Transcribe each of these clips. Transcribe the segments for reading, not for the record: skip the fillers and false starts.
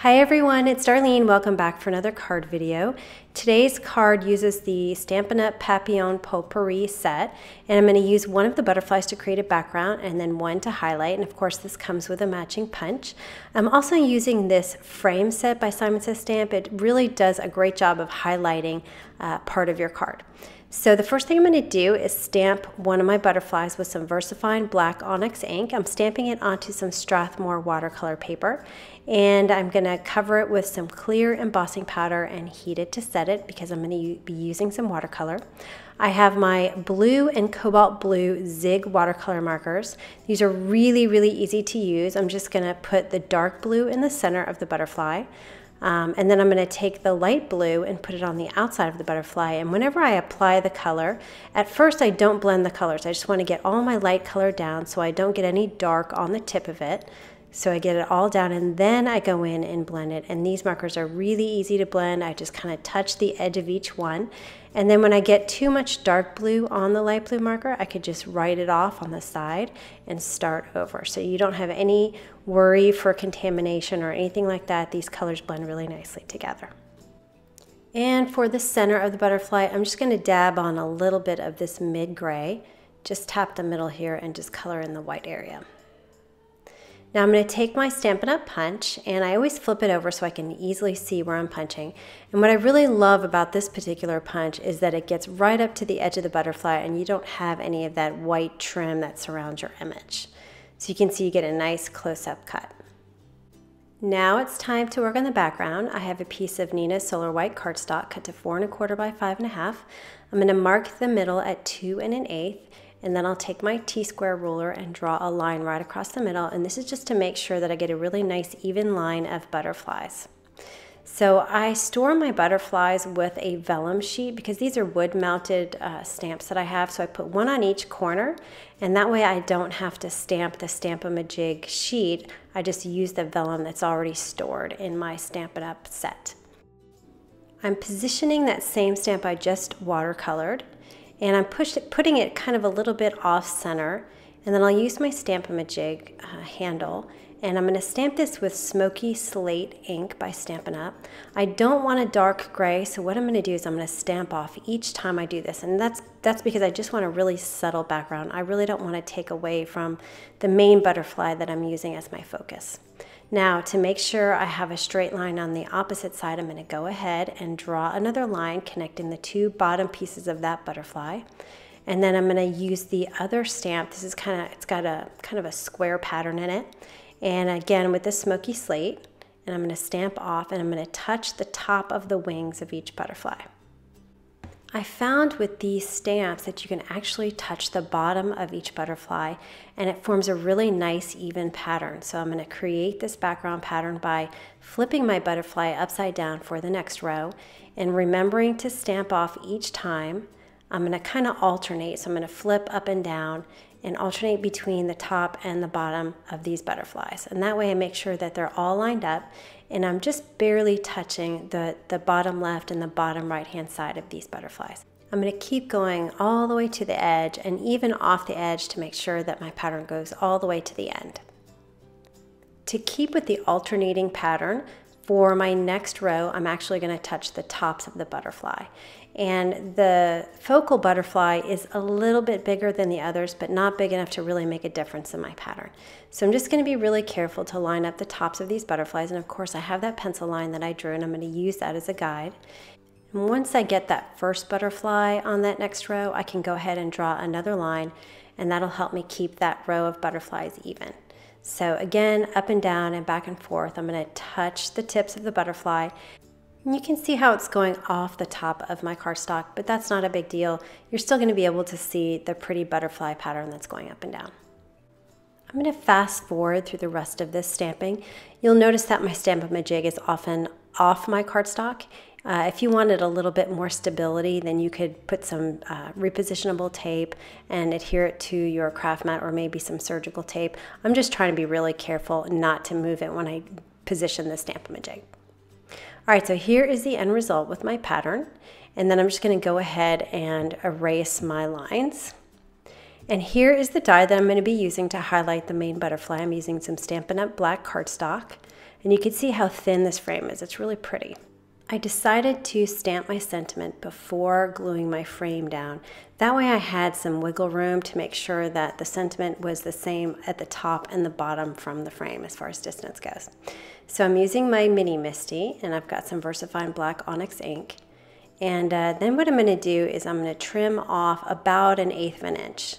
Hi everyone, it's Darlene. Welcome back for another card video. Today's card uses the Stampin' Up! Papillon Potpourri set, and I'm going to use one of the butterflies to create a background and then one to highlight, and of course this comes with a matching punch. I'm also using this frame set by Simon Says Stamp. It really does a great job of highlighting part of your card. So the first thing I'm going to do is stamp one of my butterflies with some VersaFine black onyx ink. I'm stamping it onto some Strathmore watercolor paper, and I'm going to cover it with some clear embossing powder and heat it to set it because I'm going to be using some watercolor. I have my blue and cobalt blue Zig watercolor markers. These are really easy to use. I'm just going to put the dark blue in the center of the butterfly. And then I'm going to take the light blue and put it on the outside of the butterfly. And whenever I apply the color, at first I don't blend the colors. I just want to get all my light color down so I don't get any dark on the tip of it. So I get it all down and then I go in and blend it. And these markers are really easy to blend. I just kind of touch the edge of each one. And then when I get too much dark blue on the light blue marker, I could just write it off on the side and start over. So you don't have any worry for contamination or anything like that. These colors blend really nicely together. And for the center of the butterfly, I'm just going to dab on a little bit of this mid-gray. Just tap the middle here and just color in the white area. Now I'm going to take my Stampin' Up! Punch, and I always flip it over so I can easily see where I'm punching. And what I really love about this particular punch is that it gets right up to the edge of the butterfly and you don't have any of that white trim that surrounds your image. So you can see you get a nice close-up cut. Now it's time to work on the background. I have a piece of Neenah Solar White cardstock cut to 4 1/4 by 5 1/2. I'm going to mark the middle at 2 1/8. And then I'll take my T-square ruler and draw a line right across the middle. And this is just to make sure that I get a really nice even line of butterflies. So I store my butterflies with a vellum sheet because these are wood-mounted stamps that I have. So I put one on each corner, and that way I don't have to stamp the Stamp-A-Majig sheet. I just use the vellum that's already stored in my Stampin' Up! Set. I'm positioning that same stamp I just watercolored, and I'm putting it kind of a little bit off center, and then I'll use my Stamp-A-Majig handle, and I'm going to stamp this with Smoky Slate ink by Stampin' Up! I don't want a dark gray, so what I'm going to do is I'm going to stamp off each time I do this, and that's because I just want a really subtle background. I really don't want to take away from the main butterfly that I'm using as my focus. Now, to make sure I have a straight line on the opposite side, I'm going to go ahead and draw another line connecting the two bottom pieces of that butterfly. And then I'm going to use the other stamp. This is it's got a kind of a square pattern in it. And again, with the Smoky Slate, and I'm going to stamp off, and I'm going to touch the top of the wings of each butterfly. I found with these stamps that you can actually touch the bottom of each butterfly and it forms a really nice even pattern. So I'm going to create this background pattern by flipping my butterfly upside down for the next row and remembering to stamp off each time. I'm going to kind of alternate, so I'm going to flip up and down and alternate between the top and the bottom of these butterflies. And that way I make sure that they're all lined up and I'm just barely touching the bottom left and the bottom right hand side of these butterflies. I'm going to keep going all the way to the edge and even off the edge to make sure that my pattern goes all the way to the end. To keep with the alternating pattern, for my next row, I'm actually going to touch the tops of the butterfly. And the focal butterfly is a little bit bigger than the others, but not big enough to really make a difference in my pattern. So I'm just going to be really careful to line up the tops of these butterflies. And of course, I have that pencil line that I drew, and I'm going to use that as a guide. And once I get that first butterfly on that next row, I can go ahead and draw another line, and that'll help me keep that row of butterflies even. So again, up and down and back and forth, I'm going to touch the tips of the butterfly. And you can see how it's going off the top of my cardstock, but that's not a big deal. You're still going to be able to see the pretty butterfly pattern that's going up and down. I'm going to fast forward through the rest of this stamping. You'll notice that my Stamp-A-Majig is often off my cardstock. If you wanted a little bit more stability, then you could put some repositionable tape and adhere it to your craft mat or maybe some surgical tape. I'm just trying to be really careful not to move it when I position the Stamp-A-Majig. All right, so here is the end result with my pattern. And then I'm just going to go ahead and erase my lines. And here is the die that I'm going to be using to highlight the main butterfly. I'm using some Stampin' Up! Black cardstock. And you can see how thin this frame is. It's really pretty. I decided to stamp my sentiment before gluing my frame down. That way I had some wiggle room to make sure that the sentiment was the same at the top and the bottom from the frame as far as distance goes. So I'm using my Mini Misti, and I've got some VersaFine Black Onyx ink. And then what I'm going to do is I'm going to trim off about 1/8 of an inch.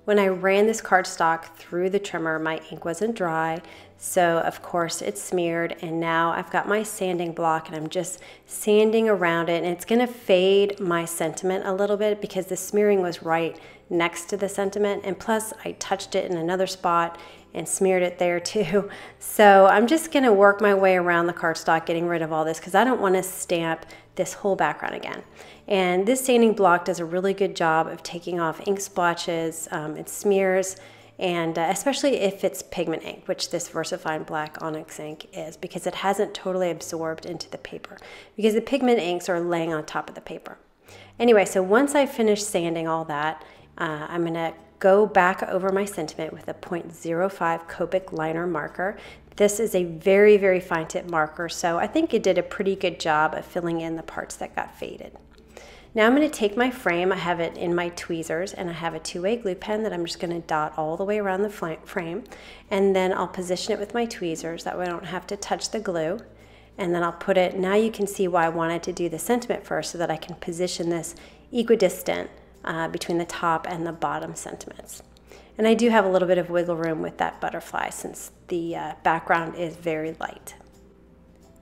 When I ran this cardstock through the trimmer, my ink wasn't dry, so of course it smeared, and now I've got my sanding block and I'm just sanding around it, and it's going to fade my sentiment a little bit because the smearing was right next to the sentiment, and plus I touched it in another spot and smeared it there too. So I'm just going to work my way around the cardstock, getting rid of all this because I don't want to stamp this whole background again. And this sanding block does a really good job of taking off ink splotches, it smears, and especially if it's pigment ink, which this VersaFine Black Onyx ink is, because it hasn't totally absorbed into the paper, because the pigment inks are laying on top of the paper. Anyway, so once I finish sanding all that, I'm going to go back over my sentiment with a 0.05 Copic liner marker. This is a very, very fine tip marker, so I think it did a pretty good job of filling in the parts that got faded. Now I'm going to take my frame, I have it in my tweezers, and I have a 2-way glue pen that I'm just going to dot all the way around the frame, and then I'll position it with my tweezers, that way I don't have to touch the glue. And then I'll put it, now you can see why I wanted to do the sentiment first, so that I can position this equidistant between the top and the bottom sentiments. And I do have a little bit of wiggle room with that butterfly since the background is very light.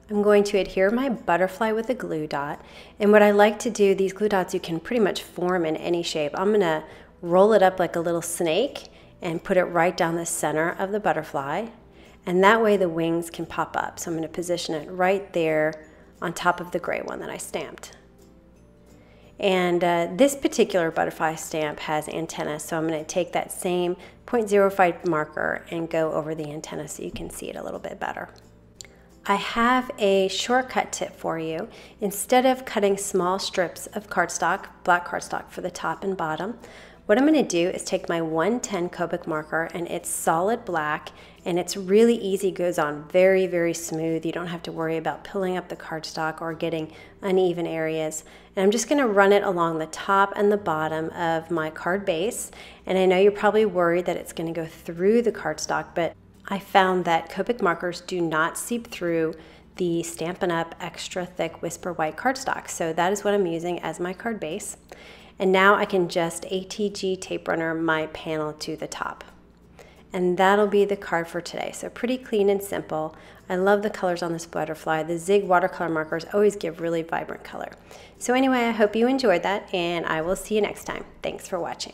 I'm going to adhere my butterfly with a glue dot, and what I like to do, these glue dots you can pretty much form in any shape. I'm going to roll it up like a little snake and put it right down the center of the butterfly, and that way the wings can pop up. So I'm going to position it right there on top of the gray one that I stamped. And this particular butterfly stamp has antennas, so I'm going to take that same 0.05 marker and go over the antenna so you can see it a little bit better. I have a shortcut tip for you. Instead of cutting small strips of cardstock, black cardstock for the top and bottom, what I'm going to do is take my 110 Copic marker, and it's solid black, and it's really easy, goes on very, very smooth. You don't have to worry about pilling up the cardstock or getting uneven areas. And I'm just going to run it along the top and the bottom of my card base. And I know you're probably worried that it's going to go through the cardstock, but I found that Copic markers do not seep through the Stampin' Up! Extra Thick Whisper White cardstock. So that is what I'm using as my card base. And now I can just ATG tape runner my panel to the top. And that'll be the card for today. So pretty clean and simple. I love the colors on this butterfly. The Zig watercolor markers always give really vibrant color. So anyway, I hope you enjoyed that, and I will see you next time. Thanks for watching.